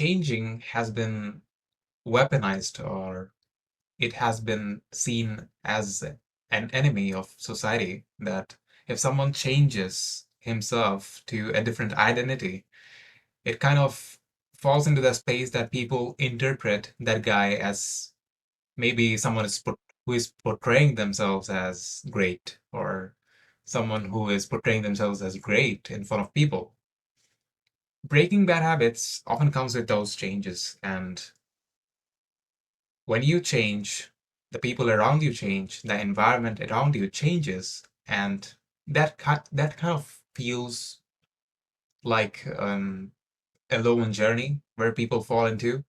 changing has been weaponized, or it has been seen as an enemy of society, that if someone changes himself to a different identity, it kind of falls into the space that people interpret that guy as maybe someone who is portraying themselves as great, or someone who is portraying themselves as great in front of people. Breaking bad habits often comes with those changes, and when you change, the people around you change, the environment around you changes, and that kind of feels like a lone journey where people fall into.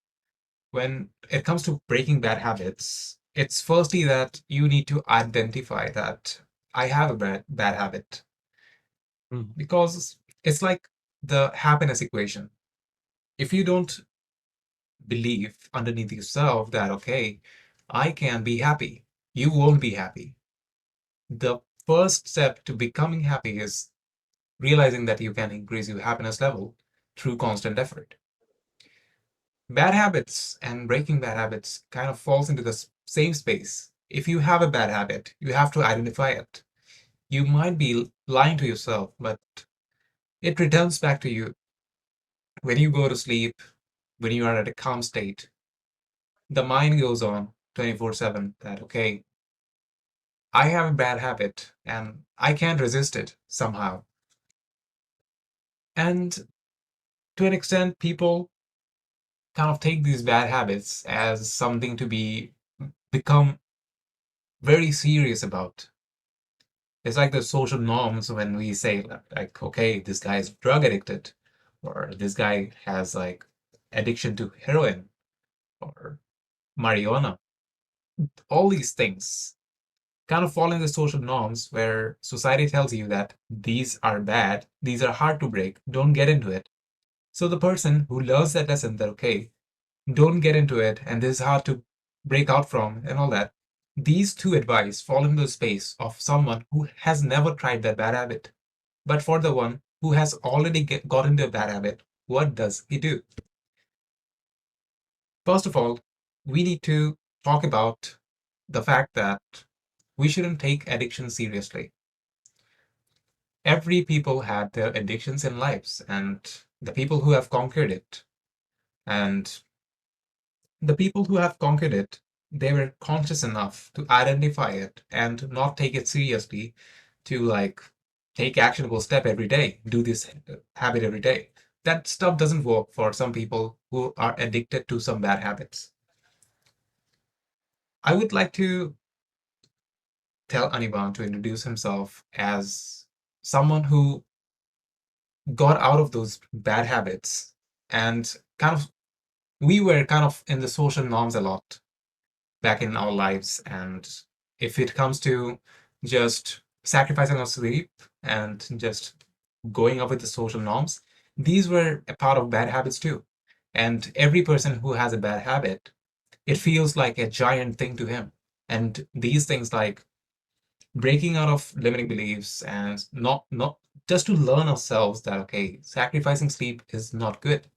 When it comes to breaking bad habits, it's firstly that you need to identify that I have a bad habit, Mm. because it's like the happiness equation. If you don't believe underneath yourself that, okay, I can be happy, you won't be happy. The first step to becoming happy is realizing that you can increase your happiness level through constant effort. Bad habits and breaking bad habits kind of falls into the same space. If you have a bad habit, you have to identify it. You might be lying to yourself, but it returns back to you when you go to sleep, when you are at a calm state. The mind goes on 24/7 that, okay, I have a bad habit and I can't resist it somehow. And to an extent, people kind of take these bad habits as something to be become very serious about. It's like the social norms when we say like, okay, this guy is drug addicted, or this guy has like addiction to heroin or marijuana. All these things kind of fall in the social norms where society tells you that these are bad, these are hard to break, don't get into it. So the person who learns that lesson that, okay, don't get into it, and this is hard to break out from, and all that, these two advice fall into the space of someone who has never tried that bad habit. But for the one who has already got into a bad habit, what does he do? First of all, we need to talk about the fact that we shouldn't take addiction seriously. Every people had their addictions in lives, and the people who have conquered it, and the people who have conquered it, they were conscious enough to identify it and not take it seriously, to like take actionable step every day, do this habit every day. That stuff doesn't work for some people who are addicted to some bad habits. I would like to tell Anirban to introduce himself as someone who got out of those bad habits, and kind of we were kind of in the social norms a lot back in our lives. And if it comes to just sacrificing our sleep and just going up with the social norms, these were a part of bad habits too. And every person who has a bad habit, it feels like a giant thing to him. And these things like breaking out of limiting beliefs, and not just to learn ourselves that, okay, sacrificing sleep is not good.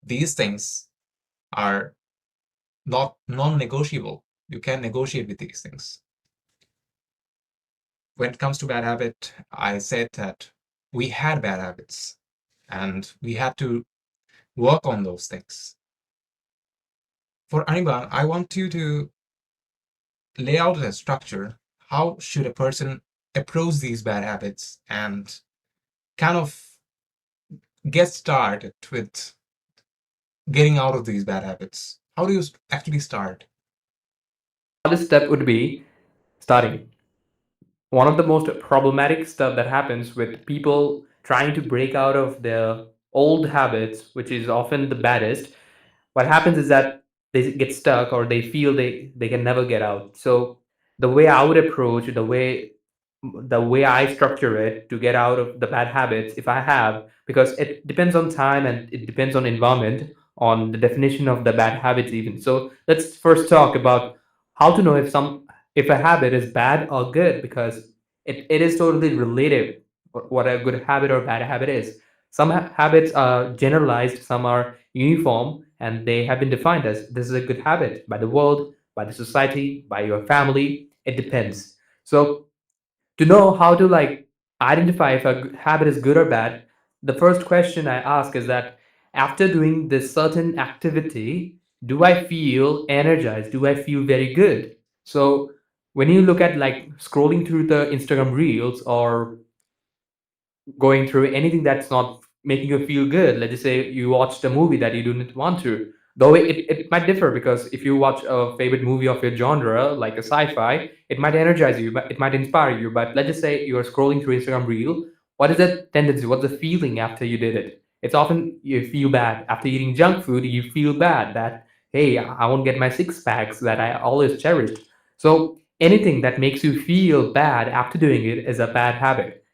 These things are not non-negotiable. You can negotiate with these things. When it comes to bad habit, I said that we had bad habits and we had to work on those things. For Anirban, I want you to lay out a structure. How should a person approach these bad habits and kind of get started with getting out of these bad habits? How do you actually start? Hardest step would be starting. One of the most problematic stuff that happens with people trying to break out of their old habits, which is often the baddest, what happens is that they get stuck or they feel they can never get out. So the way I would approach the way I structure it to get out of the bad habits, if I have, because it depends on time and it depends on environment, on the definition of the bad habits even. So let's first talk about how to know if a habit is bad or good, because it is totally relative what a good habit or bad habit is. Some habits are generalized, some are uniform, and they have been defined as this is a good habit by the world, by the society, by your family. It depends. So to know how to like identify if a habit is good or bad, the first question I ask is that after doing this certain activity, do I feel energized? Do I feel very good? So when you look at like scrolling through the Instagram reels or going through anything that's not making you feel good. Let's just say you watched a movie that you didn't want to. Though it might differ because if you watch a favorite movie of your genre, like a sci-fi, it might energize you, but it might inspire you. But let's just say you're scrolling through Instagram Reel. What is that tendency? What's the feeling after you did it? It's often you feel bad. After eating junk food, you feel bad that, hey, I won't get my six packs that I always cherished. So anything that makes you feel bad after doing it is a bad habit.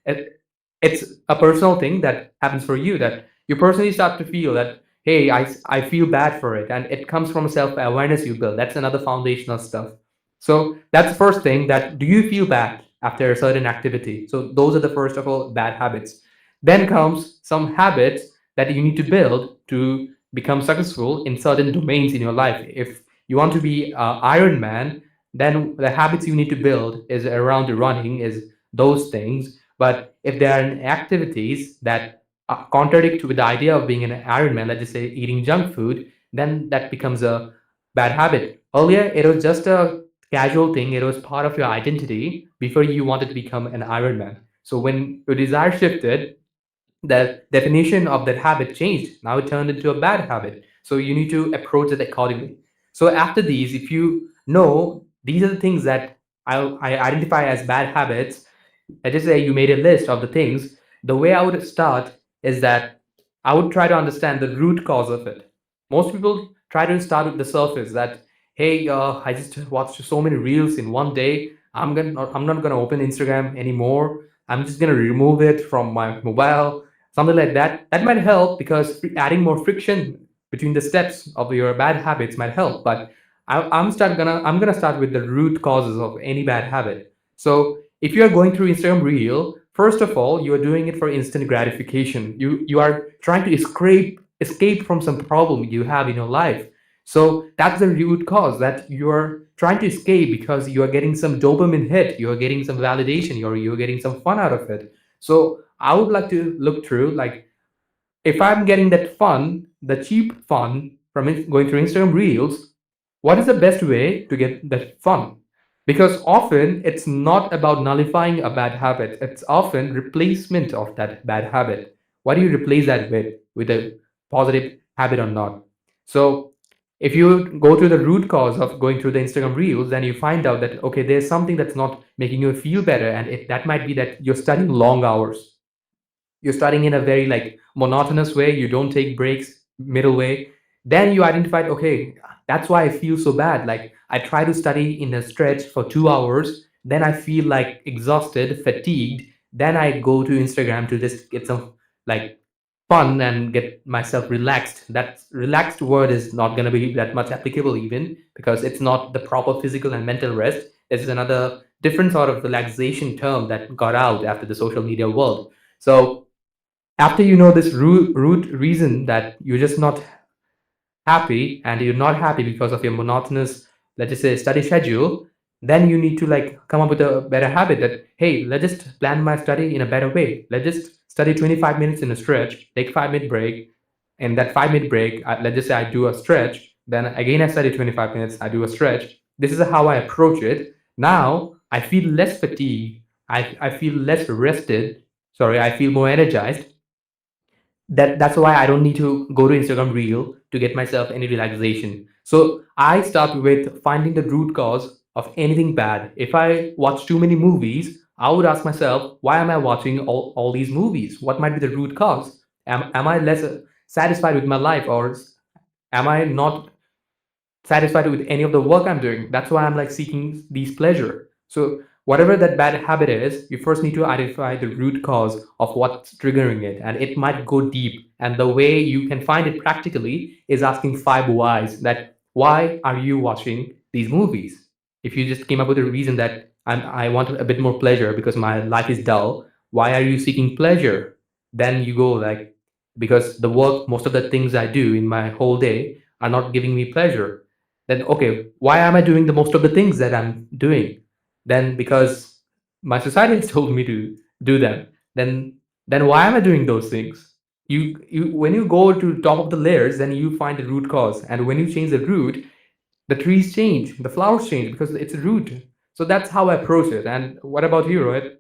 It's a personal thing that happens for you that you personally start to feel that, hey, I feel bad for it, and it comes from self-awareness you build. That's another foundational stuff. So that's the first thing, that do you feel bad after a certain activity? So those are the first of all bad habits. Then comes some habits that you need to build to become successful in certain domains in your life. If you want to be Iron Man, then the habits you need to build is around running, is those things. But if there are activities that contradict with the idea of being an Ironman, let's just say eating junk food, then that becomes a bad habit. Earlier, it was just a casual thing, it was part of your identity before you wanted to become an Ironman. So when your desire shifted, the definition of that habit changed. Now it turned into a bad habit. So you need to approach it accordingly. So after these, if you know these are the things that I identify as bad habits, let's just say you made a list of the things, the way I would start is that I would try to understand the root cause of it. Most people try to start with the surface that, hey, I just watched so many reels in one day. I'm not gonna open Instagram anymore. I'm just gonna remove it from my mobile, something like that. That might help because adding more friction between the steps of your bad habits might help. But I'm gonna start with the root causes of any bad habit. So if you are going through Instagram Reel, first of all, you are doing it for instant gratification. You are trying to escape from some problem you have in your life. So that's the root cause, that you're trying to escape because you are getting some dopamine hit, you are getting some validation, you're getting some fun out of it. So I would like to look through like, if I'm getting that fun, the cheap fun from going through Instagram Reels, what is the best way to get that fun? Because often it's not about nullifying a bad habit, it's often replacement of that bad habit. What do you replace that with a positive habit or not? So if you go to the root cause of going through the Instagram Reels, then you find out that, okay, there's something that's not making you feel better, and that might be that you're studying long hours, you're studying in a very like monotonous way, you don't take breaks middle way. Then you identified, okay, that's why I feel so bad. Like I try to study in a stretch for 2 hours, then I feel like exhausted, fatigued, then I go to Instagram to just get some like fun and get myself relaxed. That relaxed word is not going to be that much applicable even, because it's not the proper physical and mental rest. This is another different sort of relaxation term that got out after the social media world. So after you know this root reason that you're just not happy, and you're not happy because of your monotonous, let's just say, study schedule, then you need to like come up with a better habit that, hey, let's just plan my study in a better way. Let's just study 25 minutes in a stretch, take 5 minute break, and that 5 minute break, let's just say I do a stretch, then again I study 25 minutes, I do a stretch. This is how I approach it. Now I feel less fatigued, I feel less rested, sorry, I feel more energized. That's why I don't need to go to Instagram Reel to get myself any relaxation. So I start with finding the root cause of anything bad. If I watch too many movies, I would ask myself, why am I watching all these movies? What might be the root cause? Am I less satisfied with my life, or am I not satisfied with any of the work I'm doing? That's why I'm like seeking these pleasure. So whatever that bad habit is, you first need to identify the root cause of what's triggering it, and it might go deep. And the way you can find it practically is asking five whys. That why are you watching these movies? If you just came up with a reason that I want a bit more pleasure because my life is dull, why are you seeking pleasure? Then you go like, because the work, most of the things I do in my whole day are not giving me pleasure. Then, okay, why am I doing the most of the things that I'm doing? Then, because my society has told me to do them. Then, then why am I doing those things? When you go to top of the layers, then you find the root cause, and when you change the root, the trees change, the flowers change because it's a root. So that's how I approach it. And what about you, Rohit?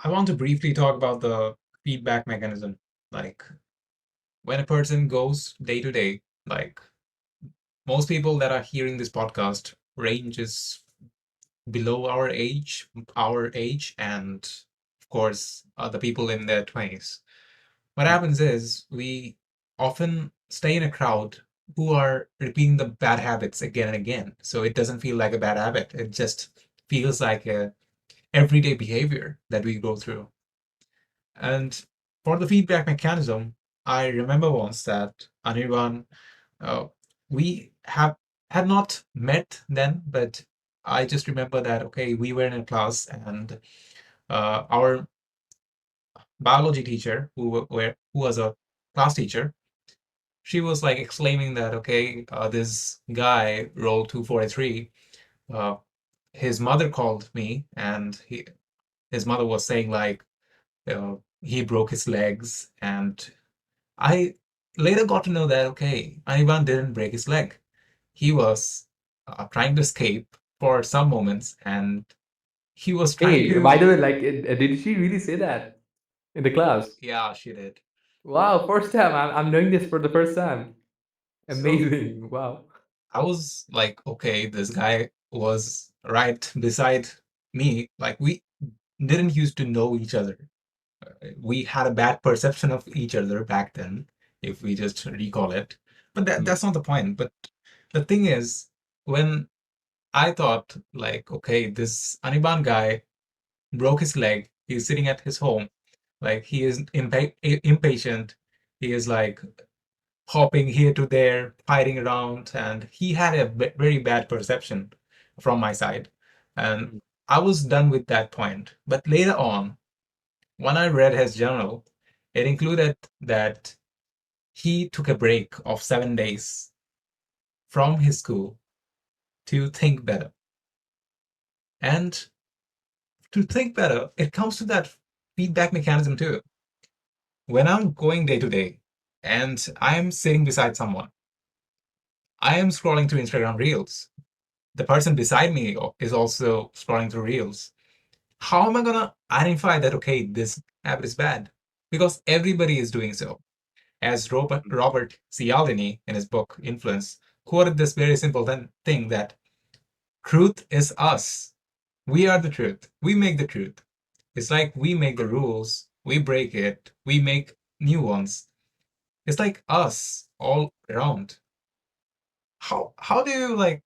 I want to briefly talk about the feedback mechanism. Like when a person goes day to day, like most people that are hearing this podcast range is below our age, and of course, the people in their 20s. What happens is we often stay in a crowd who are repeating the bad habits again and again. So it doesn't feel like a bad habit. It just feels like a everyday behavior that we go through. And for the feedback mechanism, I remember once that Anirban, uh, we have had not met then, but I just remember that okay, we were in a class and our biology teacher, who was a class teacher, she was like exclaiming that okay, this guy rolled 243. Uh, his mother called me, and his mother was saying like he broke his legs, and I later got to know that okay, Anivan didn't break his leg. He was trying to escape for some moments, and he was trying Hey, by to. the way, like, did she really say that in the class? Yeah, she did. Wow, first time. I'm knowing this for the first time. So Amazing. Wow. I was like, okay, this guy was right beside me. Like we didn't used to know each other. We had a bad perception of each other back then, if we just recall it. But that's not the point. But the thing is, when I thought like, okay, this Aniban guy broke his leg. He's sitting at his home. Like he is impatient. He is like hopping here to there, fighting around, and he had a very bad perception from my side. And I was done with that point. But later on, when I read his journal, it included that he took a break of 7 days from his school to think better. And to think better, it comes to that feedback mechanism too. When I'm going day to day and I'm sitting beside someone, I am scrolling through Instagram Reels. The person beside me is also scrolling through Reels. How am I going to identify that, okay, this habit is bad? Because everybody is doing so. As Robert Cialdini in his book Influence quoted this very simple thing that truth is us. We are the truth. We make the truth. It's like we make the rules, we break it, we make new ones. It's like us all around. How do you like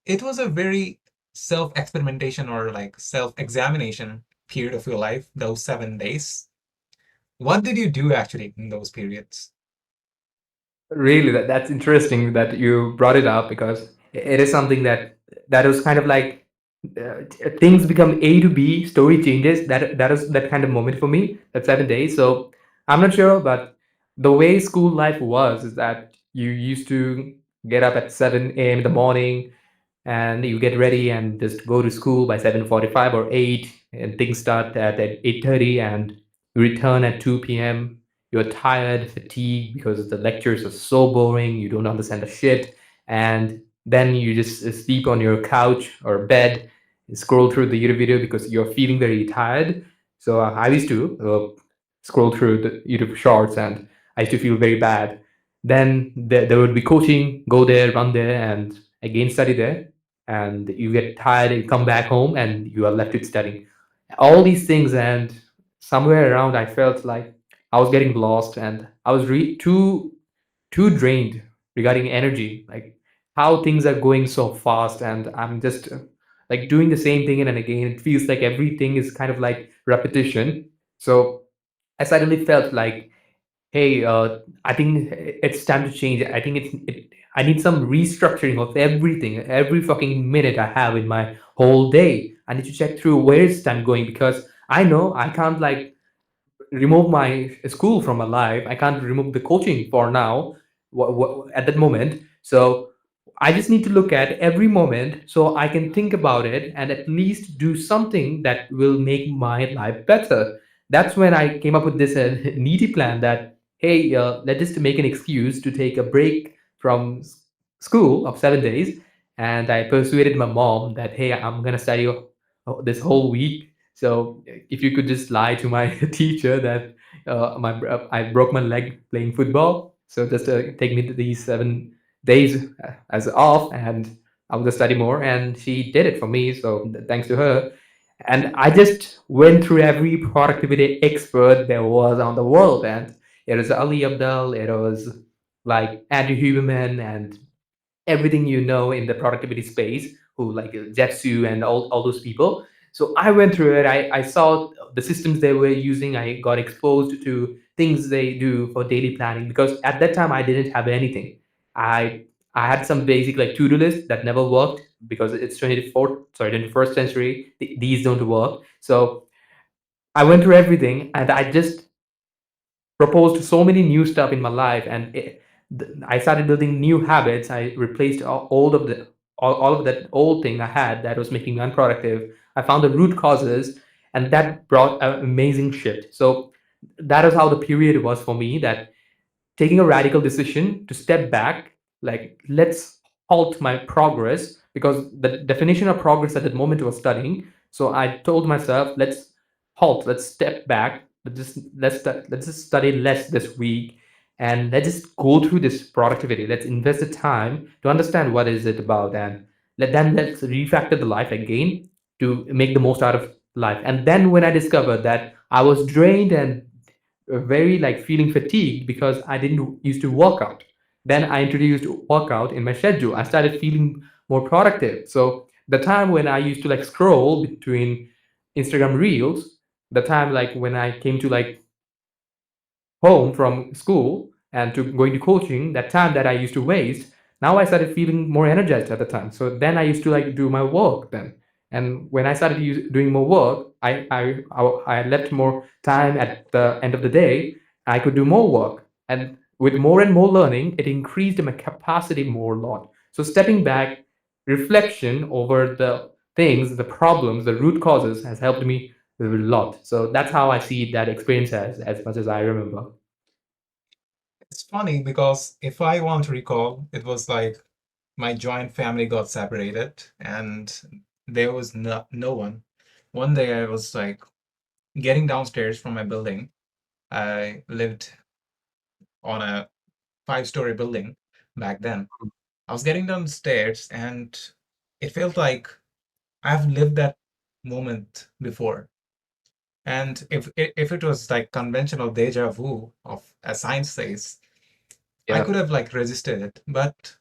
it was a very self-experimentation or like self-examination period of your life, those 7 days. What did you do actually in those periods? Really, that's interesting that you brought it up because it is something that was kind of like things become A to B, story changes. That is that kind of moment for me. That 7 days. So I'm not sure, but the way school life was is that you used to get up at 7 a.m. in the morning, and you get ready and just go to school by 7:45 or 8, and things start at 8:30, and you return at 2 p.m. You're tired, fatigued because the lectures are so boring, you don't understand the shit, and then you just sleep on your couch or bed, scroll through the YouTube video because you're feeling very tired. So I used to scroll through the YouTube shorts, and I used to feel very bad. Then there would be coaching, go there, run there, and again study there, and you get tired and come back home and you are left with studying all these things. And somewhere around I felt like I was getting lost, and I was too drained regarding energy, like how things are going so fast, and I'm just like doing the same thing again and again. It feels like everything is kind of like repetition. So I suddenly felt like, hey, I think it's time to change. I think I need some restructuring of everything. Every fucking minute I have in my whole day, I need to check through where is time going, because I know I can't like remove my school from my life. I can't remove the coaching for now, at that moment. So I just need to look at every moment so I can think about it and at least do something that will make my life better. That's when I came up with this needy plan that, hey, let's just make an excuse to take a break from school of 7 days. And I persuaded my mom that, hey, I'm going to study this whole week. So if you could just lie to my teacher that I broke my leg playing football, so just take me to these 7 days as off, and I will just study more. And she did it for me. So thanks to her. And I just went through every productivity expert there was on the world, and it was Ali Abdal, it was like Andrew Huberman, and everything you know in the productivity space, who like Jetsu and all those people. So I went through it. I saw the systems they were using. I got exposed to things they do for daily planning because at that time I didn't have anything. I I had some basic like to-do list that never worked because it's 21st century. These don't work. So I went through everything and I just proposed so many new stuff in my life, and I started building new habits. I replaced all of that old thing I had that was making me unproductive. I found the root causes, and that brought an amazing shift. So that is how the period was for me, that taking a radical decision to step back, like let's halt my progress, because the definition of progress at that moment was studying. So I told myself, let's halt, let's step back, let's just study less this week, and let's just go through this productivity. Let's invest the time to understand what is it about, and let's refactor the life again to make the most out of life. And then when I discovered that I was drained and very like feeling fatigued because I didn't used to work out. Then I introduced workout in my schedule. I started feeling more productive. So the time when I used to like scroll between Instagram reels, the time like when I came to like home from school and to going to coaching, that time that I used to waste, now I started feeling more energized at the time. So then I used to like do my work then. And when I started doing more work, I left more time at the end of the day. I could do more work. And with more and more learning, it increased my capacity more a lot. So stepping back, reflection over the things, the problems, the root causes has helped me a lot. So that's how I see that experience as much as I remember. It's funny because if I want to recall, it was like my joint family got separated and there was no one. One day I was like getting downstairs from my building. I lived on a five-story building back then. I was getting downstairs and it felt like I've lived that moment before. And if it was like conventional deja vu of as science says, I Yeah. could have like resisted it. But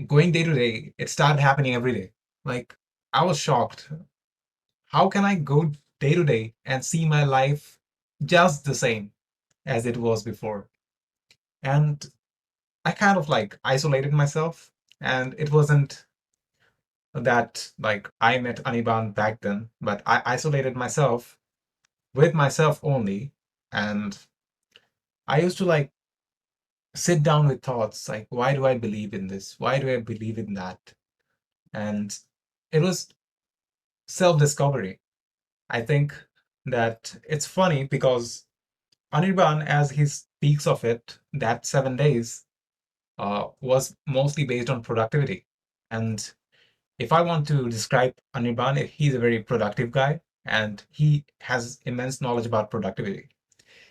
going day to day, it started happening every day. Like I was shocked. How can I go day to day and see my life just the same as it was before? And I kind of like isolated myself. And it wasn't that like I met Anirban back then, but I isolated myself with myself only. And I used to like sit down with thoughts like, why do I believe in this? Why do I believe in that? And it was self discovery. I think that it's funny because Anirban, as he speaks of it, that 7 days was mostly based on productivity. And if I want to describe Anirban, he's a very productive guy and he has immense knowledge about productivity.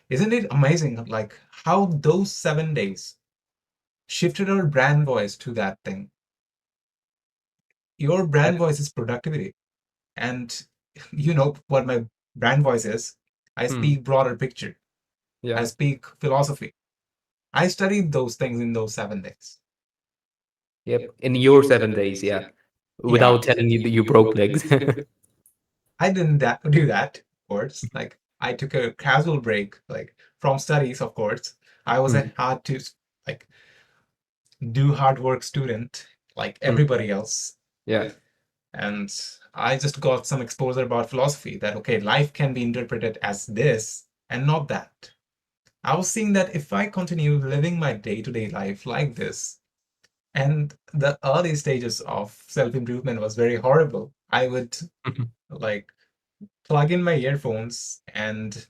Isn't it amazing, like how those 7 days shifted our brand voice to that thing? Your Yeah. brand voice is productivity. And you know what my brand voice is. I Hmm. speak broader picture. I Yeah. speak philosophy. I studied those things in those 7 days. Yep. In your 7 days, yeah. Yeah, Without telling you that you broke legs. I didn't do that, of course. Like I took a casual break, like from studies, of course. I was a Hmm. hard to like do hard work student like Hmm. everybody else. Yeah. And I just got some exposure about philosophy that okay, life can be interpreted as this. and not that. I was seeing that if I continue living my day-to-day life like this, and the early stages of self-improvement was very horrible, I would like plug in my earphones and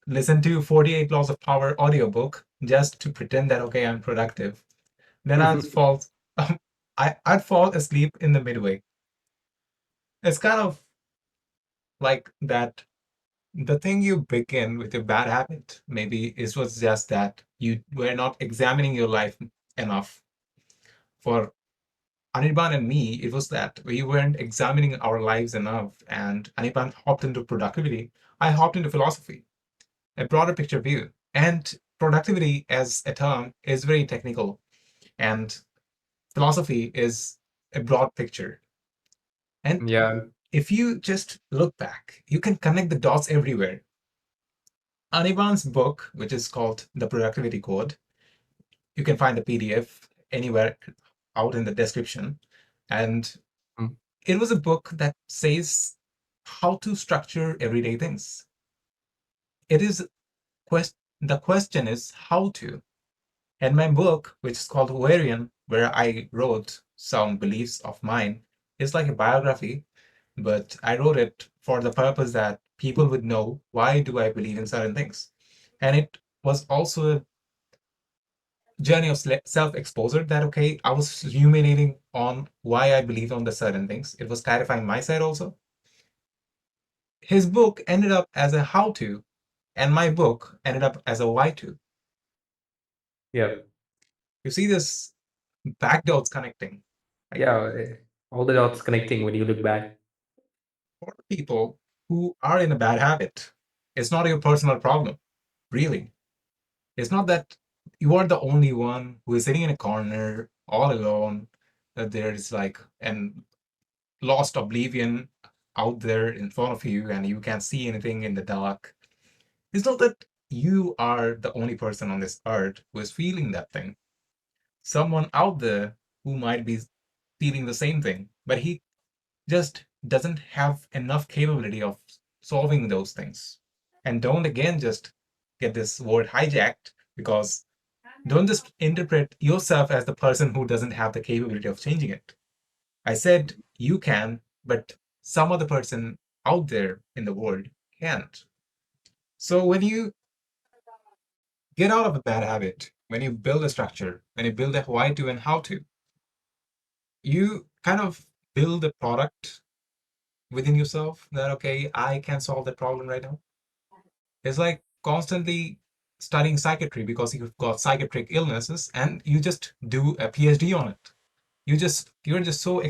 listen to 48 Laws of Power audiobook just to pretend that okay, I'm productive. Then I'd fall I'd fall asleep in the midway. It's kind of like that the thing you begin with a bad habit, maybe it was just that you were not examining your life enough. For Anirban and me, it was that we weren't examining our lives enough, and Anirban hopped into productivity. I hopped into philosophy, a broader picture view. And productivity as a term is very technical, and philosophy is a broad picture. And Yeah. if you just look back, you can connect the dots everywhere. Anirban's book, which is called The Productivity Code, you can find the PDF anywhere out in the description. And Mm. it was a book that says how to structure everyday things. It is the question is how to. And my book, which is called Ovarian, where I wrote some beliefs of mine, is like a biography, but I wrote it for the purpose that people would know why do I believe in certain things. And it was also a journey of self-exposure that okay, I was ruminating on why I believed on the certain things. It was clarifying my side also. His book ended up as a how to, and my book ended up as a why to. Yeah. You see this back dots connecting. Like Yeah. All the dots connecting when you look back. for people who are in a bad habit, it's not your personal problem, really. It's not that you are the only one who is sitting in a corner all alone, that there is like an lost oblivion out there in front of you and you can't see anything in the dark. It's not that you are the only person on this earth who is feeling that thing. Someone out there who might be feeling the same thing, but he just doesn't have enough capability of solving those things. And don't again just get this word hijacked, because don't just interpret yourself as the person who doesn't have the capability of changing it. I said you can, but some other person out there in the world can't. So when you get out of a bad habit, when you build a structure, when you build a why to and how to, you kind of build a product within yourself that, okay, I can solve that problem right now. It's like constantly studying psychiatry because you've got psychiatric illnesses and you just do a PhD on it. You're just so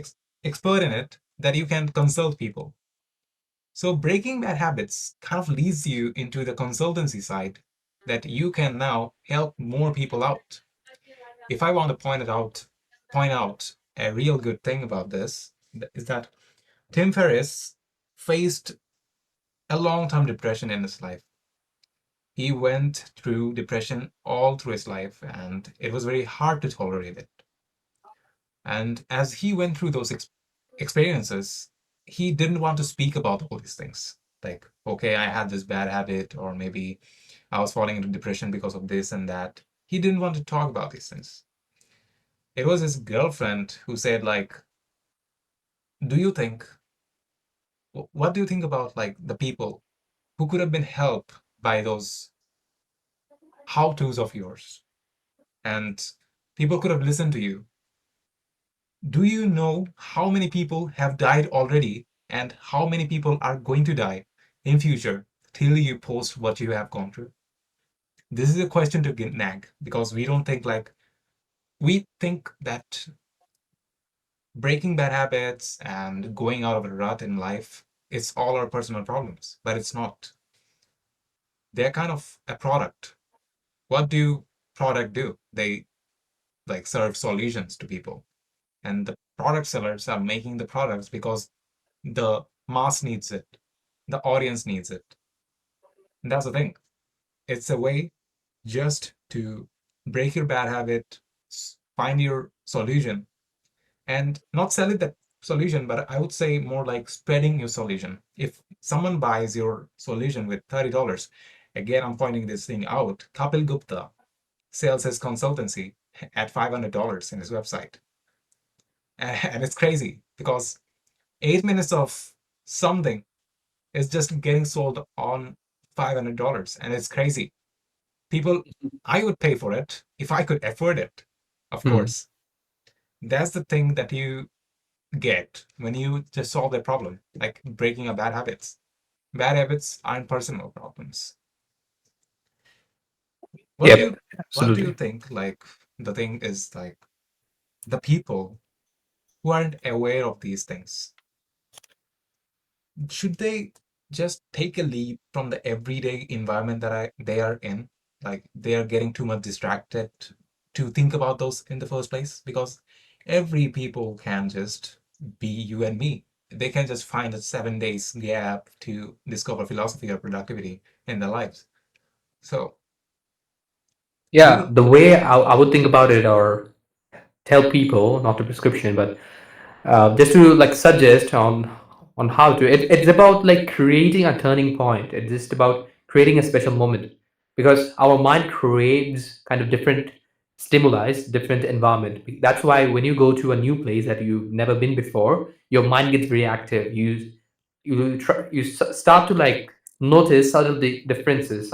expert in it that you can consult people. So breaking bad habits kind of leads you into the consultancy side that you can now help more people out. If I want to point out a real good thing about this is that Tim Ferriss faced a long-term depression in his life. He went through depression all through his life, and it was very hard to tolerate it. And as he went through those experiences, he didn't want to speak about all these things. Like, okay, I had this bad habit, or maybe I was falling into depression because of this and that. He didn't want to talk about these things. It was his girlfriend who said, like, do you think, what do you think about like the people who could have been helped by those how-tos of yours? And people could have listened to you. Do you know how many people have died already and how many people are going to die in future till you post what you have gone through? This is a question to nag, because we don't think like we think that breaking bad habits and going out of a rut in life, it's all our personal problems, but it's not. They're kind of a product. What do product do? They like serve solutions to people, and the product sellers are making the products because the mass needs it, the audience needs it. And that's the thing. It's a way just to break your bad habit, find your solution, and not sell it that solution, but I would say more like spreading your solution. If someone buys your solution with $30, Again, I'm pointing this thing out. Kapil Gupta sells his consultancy at $500 in his website. And it's crazy because 8 minutes of something is just getting sold on $500. And it's crazy. People, I would pay for it if I could afford it, of Hmm. course. That's the thing that you get when you just solve a problem, like breaking a bad habits. Bad habits aren't personal problems. What do Yep, you what do you absolutely. think? Like the thing is like the people who aren't aware of these things, should they just take a leap from the everyday environment that they are in? Like they are getting too much distracted to think about those in the first place? Because every people can just be you and me. They can just find a 7 days gap to discover philosophy or productivity in their lives. So do Yeah, you the way I would think about it or tell people, not a prescription, but just to like suggest on how to. It's about like creating a turning point. It's just about creating a special moment because our mind craves kind of different stimuli, different environment. That's why when you go to a new place that you've never been before, your mind gets very active. You start to like notice subtle differences,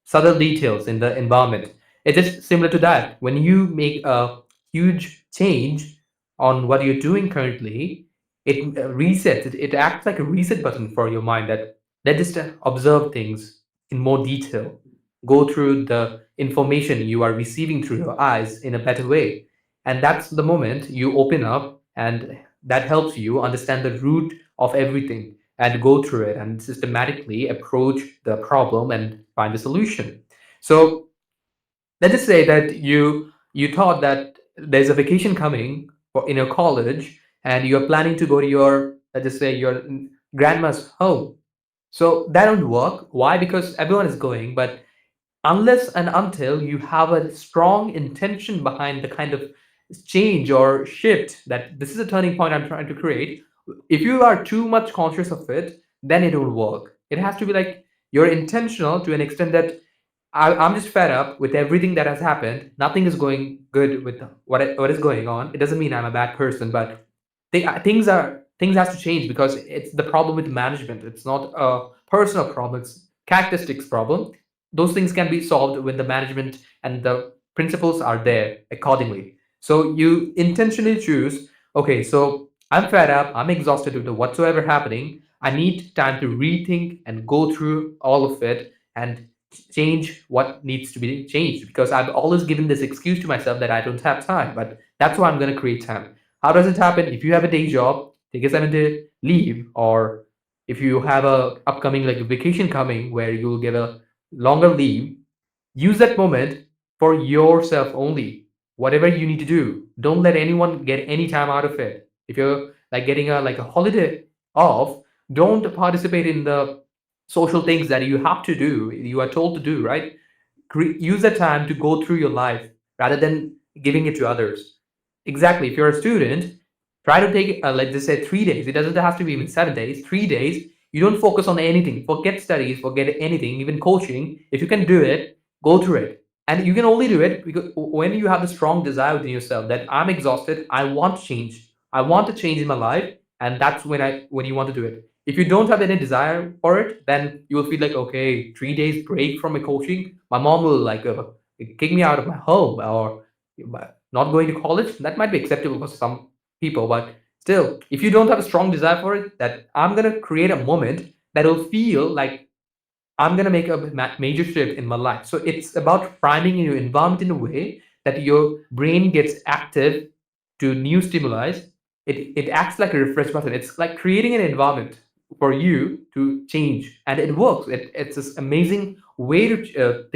subtle details in the environment. It is similar to that. When you make a huge change on what you're doing currently, it resets. It acts like a reset button for your mind that let just observe things in more detail, go through the information you are receiving through your eyes in a better way. And that's the moment you open up, and that helps you understand the root of everything and go through it and systematically approach the problem and find a solution. So let's just say that you thought that there's a vacation coming in your college and you're planning to go to your, let's just say, your grandma's home. So that don't work. Why? Because everyone is going, but unless and until you have a strong intention behind the kind of change or shift that this is a turning point I'm trying to create, if you are too much conscious of it, then it will work. It has to be like you're intentional to an extent that I'm just fed up with everything that has happened. Nothing is going good with what is going on. It doesn't mean I'm a bad person, but things has to change because it's the problem with management. It's not a personal problem. It's characteristics problem. Those things can be solved when the management and the principles are there accordingly. So you intentionally choose. Okay, so I'm fed up. I'm exhausted with the whatsoever happening. I need time to rethink and go through all of it and change what needs to be changed because I've always given this excuse to myself that I don't have time. But that's why I'm going to create time. How does it happen? If you have a day job, take a 7 day leave, or if you have a upcoming like a vacation coming where you'll get a longer leave, use that moment for yourself only. Whatever you need to do, don't let anyone get any time out of it. If you're like getting a like a holiday off, don't participate in the social things that you have to do, you are told to do, right? Use that time to go through your life rather than giving it to others. Exactly. If you're a student, try to take, let's just say 3 days. It doesn't have to be even 7 days. 3 days. You don't focus on anything. Forget studies. Forget anything. Even coaching. If you can do it, go through it. And you can only do it because when you have a strong desire within yourself that I'm exhausted, I want change. I want to change in my life, and that's when you want to do it. If you don't have any desire for it, then you will feel like, okay, 3 days break from my coaching, my mom will like kick me out of my home, or not going to college. That might be acceptable for some people, but still, if you don't have a strong desire for it, that I'm gonna create a moment that will feel like I'm gonna make a major shift in my life. So it's about priming your environment in a way that your brain gets active to new stimuli. It acts like a refresh button. It's like creating an environment for you to change, and it works. It's this amazing way to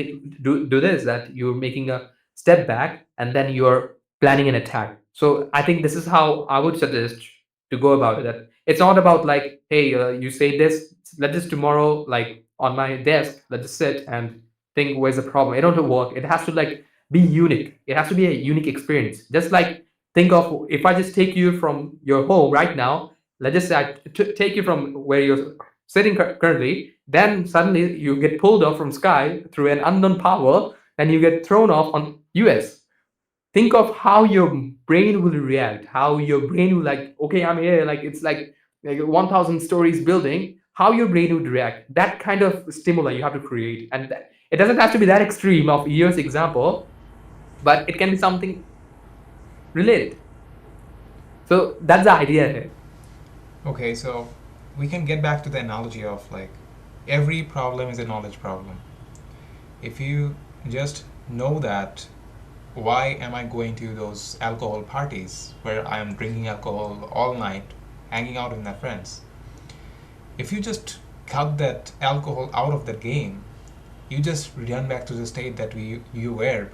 do this, that you're making a step back and then you're planning an attack. So I think this is how I would suggest to go about it. That it's not about like, hey, you say this, let this tomorrow like on my desk, let us sit and think where's the problem. It don't work. It has to like be unique. It has to be a unique experience. Just like think of if I just take you from your home right now, let's just say take you from where you're sitting currently, then suddenly you get pulled off from sky through an unknown power, and you get thrown off on US. Think of how your brain will react, how your brain will like, okay, I'm here, like it's like a 1,000 stories building, how your brain would react. That kind of stimuli you have to create. And it doesn't have to be that extreme of years example, but it can be something related. So that's the idea here. Okay, so we can get back to the analogy of like every problem is a knowledge problem. If you just know that, why am I going to those alcohol parties where I am drinking alcohol all night, hanging out with my friends? If you just cut that alcohol out of the game, you just return back to the state that you were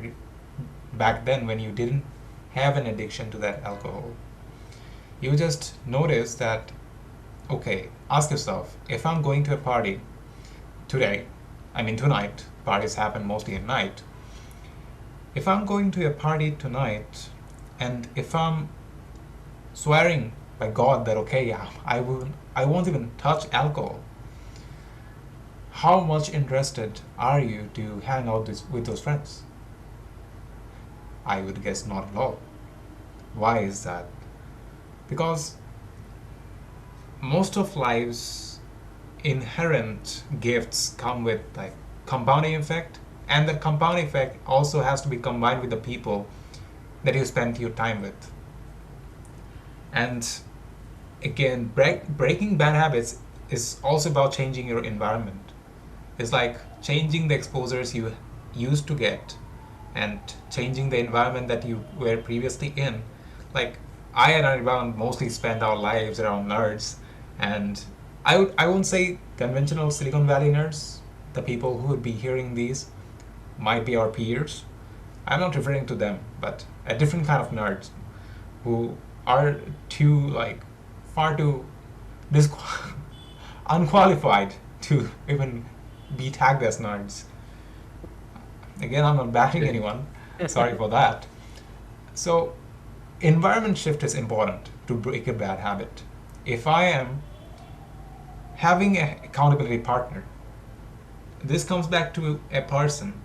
back then when you didn't have an addiction to that alcohol. You just notice that, okay, ask yourself, if I'm going to a party today, I mean tonight, parties happen mostly at night. If I'm going to a party tonight and if I'm swearing by God that, okay, yeah, I won't even touch alcohol, how much interested are you to hang out with those friends? I would guess not at all. Why is that? Because most of life's inherent gifts come with like compounding effect, and that compounding effect also has to be combined with the people that you spend your time with. And again, breaking bad habits is also about changing your environment. It's like changing the exposures you used to get and changing the environment that you were previously in. Like I and Anirban mostly spend our lives around nerds, and I won't say conventional Silicon Valley nerds. The people who would be hearing these might be our peers. I'm not referring to them, but a different kind of nerds who are too like far too unqualified to even be tagged as nerds. Again, I'm not bashing anyone. Sorry for that. So, environment shift is important to break a bad habit. If I am having an accountability partner, this comes back to a person,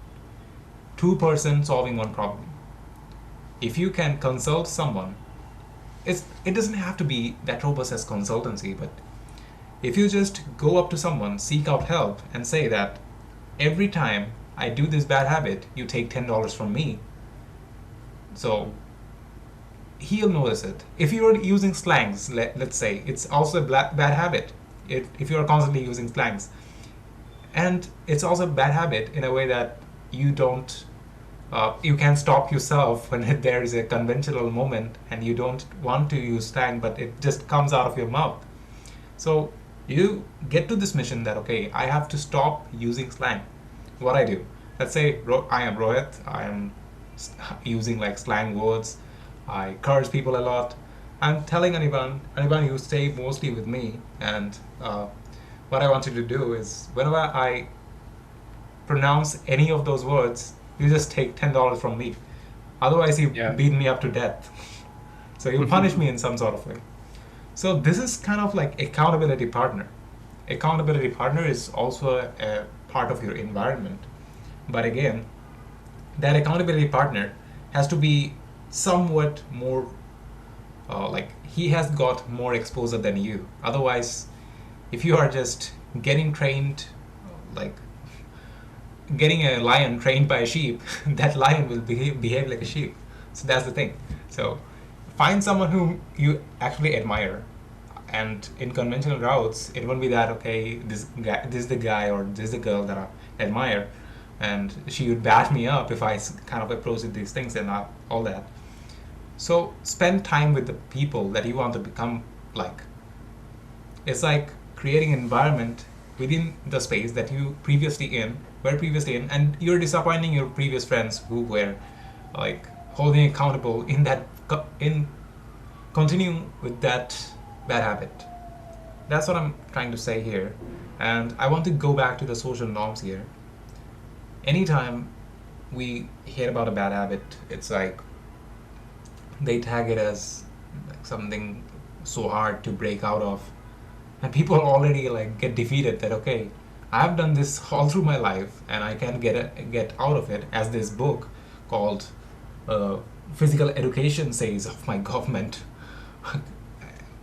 two-person solving one problem. If you can consult someone, it doesn't have to be that robust as consultancy, but if you just go up to someone, seek out help, and say that every time I do this bad habit, you take $10 from me, so he'll notice it. If you're using slangs, let's say, it's also a bad habit. If you're constantly using slangs, and it's also a bad habit in a way that you don't you can stop yourself when there is a conventional moment and you don't want to use slang, but it just comes out of your mouth. So you get to this mission that, okay, I have to stop using slang. What I do, let's say I am Rohit, I am using like slang words, I curse people a lot. I'm telling Anirban, you stay mostly with me, and what I want you to do is whenever I pronounce any of those words, you just take $10 from me. Otherwise, you Yeah. beat me up to death. So you punish me in some sort of way. So this is kind of like accountability partner. Accountability partner is also a part of your environment. But again, that accountability partner has to be somewhat more like he has got more exposure than you. Otherwise, if you are just getting trained, like getting a lion trained by a sheep, that lion will behave like a sheep. So that's the thing. So find someone whom you actually admire. And in conventional routes, it won't be that, okay, this is the guy or this is the girl that I admire, and she would bash me up if I kind of approach with these things and all that. So spend time with the people that you want to become like. It's like creating an environment within the space that you were previously in, and you're disappointing your previous friends who were like holding accountable in continuing with that bad habit. That's what I'm trying to say here. And I want to go back to the social norms here. Anytime we hear about a bad habit, it's like they tag it as like something so hard to break out of. and people already like get defeated that okay, I've done this all through my life and I can get out of it, as this book called uh, physical education says of my government,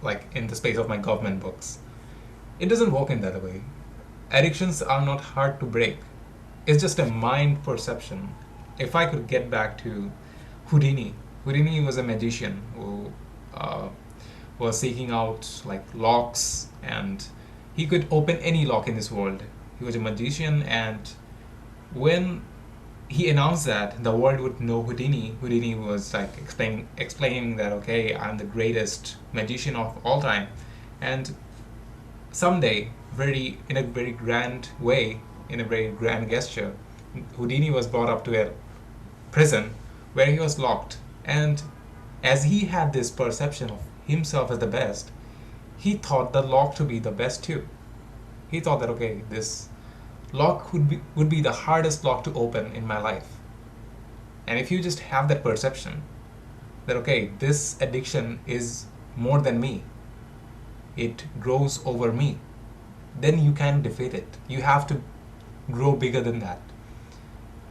like in the space of my government books. It doesn't work in that way. Addictions are not hard to break. It's just a mind perception. If I could get back to Houdini, Houdini was a magician who uh, was seeking out like locks, and he could open any lock in this world. He was a magician, and when he announced that the world would know Houdini, Houdini was like explaining that okay, I'm the greatest magician of all time, and someday, very in a very grand way, in a very grand gesture, Houdini was brought up to a prison where he was locked, and as he had this perception of himself as the best, he thought the lock to be the best too. He thought that okay, this lock would be the hardest lock to open in my life. And if you just have that perception that okay, this addiction is more than me, it grows over me, then you can defeat it. You have to grow bigger than that.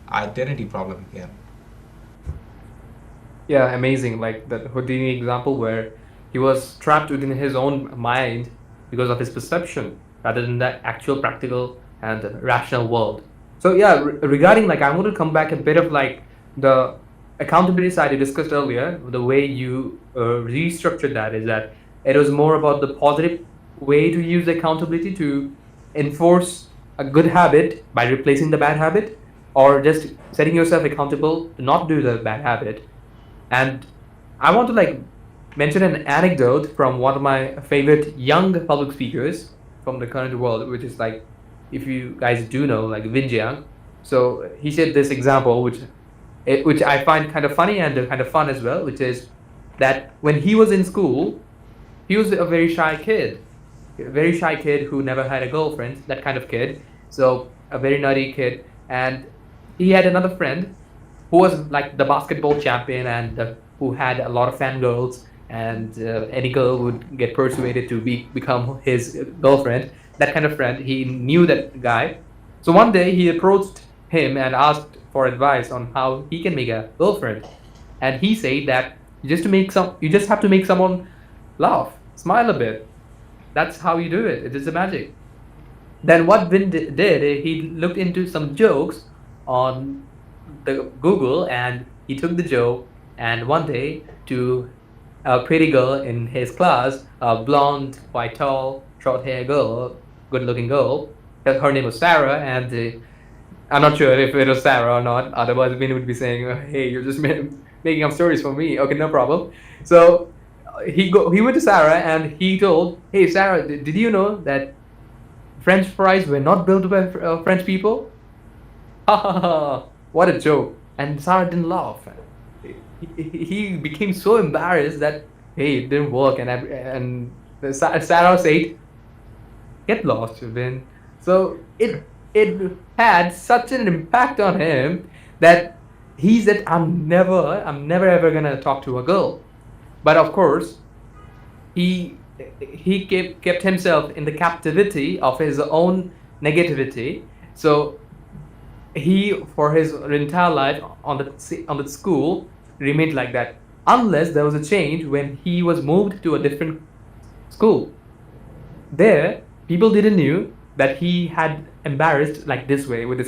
Identity problem again. Yeah, amazing. Like that Houdini example where he was trapped within his own mind because of his perception rather than the actual practical and rational world. So yeah, regarding like I want to come back a bit of like the accountability side you discussed earlier. The way you restructured that is that it was more about the positive way to use accountability to enforce a good habit by replacing the bad habit, or just setting yourself accountable to not do the bad habit. And I want to like mention an anecdote from one of my favorite young public speakers from the current world, which is like, if you guys do know, like Vin Jiang. So he said this example, which I find kind of funny and kind of fun as well, which is that when he was in school, he was a very shy kid who never had a girlfriend, that kind of kid. So a very naughty kid, and he had another friend who was like the basketball champion and who had a lot of fangirls, and any girl would get persuaded to become his girlfriend. That kind of friend. He knew that guy. So one day he approached him and asked for advice on how he can make a girlfriend. And he said that you just have to make someone laugh, smile a bit. That's how you do it. It is a magic. Then what Vin did, he looked into some jokes on the Google, and he took the joke, and one day to a pretty girl in his class, a blonde, quite tall, short hair girl, good looking girl. Her name was Sarah, and I'm not sure if it was Sarah or not. Otherwise, Vin would be saying, "Hey, you're just making up stories for me." Okay, no problem. So he went to Sarah and he told, "Hey, Sarah, did you know that French fries were not built by French people?" Ha ha ha! What a joke! And Sarah didn't laugh. He became so embarrassed that hey, it didn't work, and Sarah said, "Get lost, Vin." So it had such an impact on him that he said, I'm never ever gonna talk to a girl." But of course, he kept himself in the captivity of his own negativity. So he, for his entire life on the school, remained like that, unless there was a change when he was moved to a different school. There, people didn't knew that he had embarrassed like this way with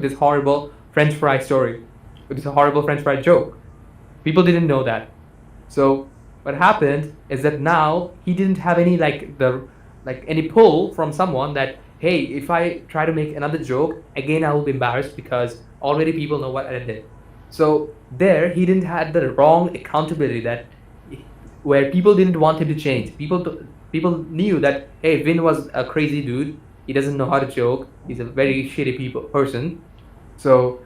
this horrible French fry story, with this horrible French fry joke. People didn't know that. So what happened is that now he didn't have any like any pull from someone that hey, if I try to make another joke again, I will be embarrassed because already people know what I did. So there, he didn't have the wrong accountability that where people didn't want him to change. People knew that hey, Vin was a crazy dude. He doesn't know how to joke. He's a very shitty person. So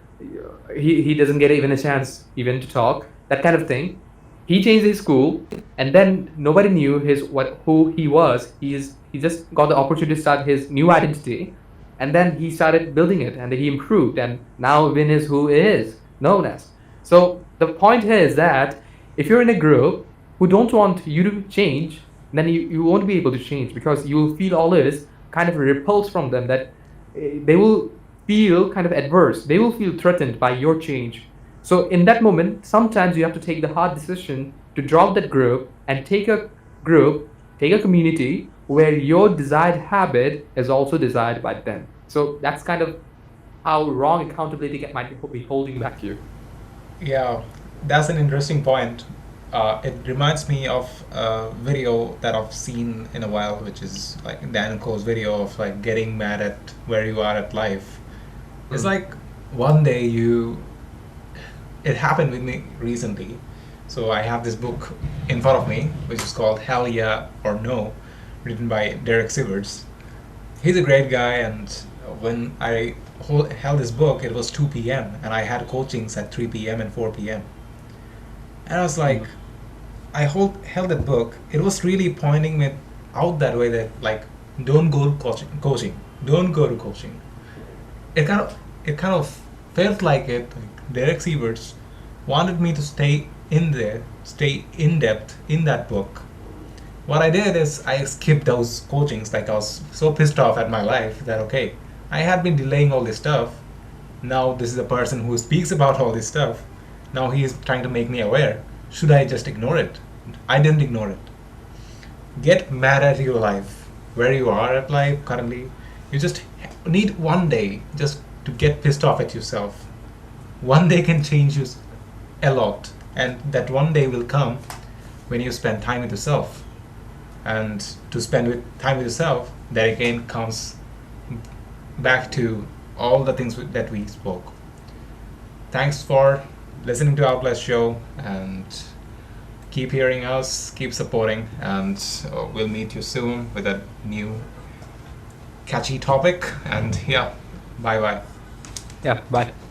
he doesn't get even a chance even to talk, that kind of thing. He changed his school, and then nobody knew his what who he was. He just got the opportunity to start his new identity, and then he started building it, and he improved, and now Vin is who he is known as. So the point here is that if you're in a group who don't want you to change, then you won't be able to change, because you will feel always kind of a repulse from them, that they will feel kind of adverse, they will feel threatened by your change. So in that moment, sometimes you have to take the hard decision to drop that group and take a group, take a community where your desired habit is also desired by them. So that's kind of how wrong accountability might be holding back you. Yeah, that's an interesting point. It reminds me of a video that I've seen in a while, which is like Dan Coe's video of like getting mad at where you are at life. It's Mm. like one day you, it happened with me recently. So I have this book in front of me, which is called Hell Yeah or No, written by Derek Sivers. He's a great guy, and when I held this book, it was 2 p.m. and I had coachings at 3 p.m. and 4 p.m. And I was like, Mm. held that book. It was really pointing me out that way, that like, don't go to coaching, don't go to coaching. It kind of felt like it. Like Derek Sivers wanted me to stay in there, stay in depth in that book. What I did is I skipped those coachings. Like I was so pissed off at my life that okay, I had been delaying all this stuff. Now this is a person who speaks about all this stuff. Now he is trying to make me aware. Should I just ignore it? I didn't ignore it. Get mad at your life, where you are at life currently. You just need one day just to get pissed off at yourself. One day can change you a lot, and that one day will come when you spend time with yourself. And to spend time with yourself, that again comes back to all the things that we spoke. Thanks for listening to Outliers show, and keep hearing us, keep supporting, and we'll meet you soon with a new catchy topic. And yeah, bye bye. Yeah, bye.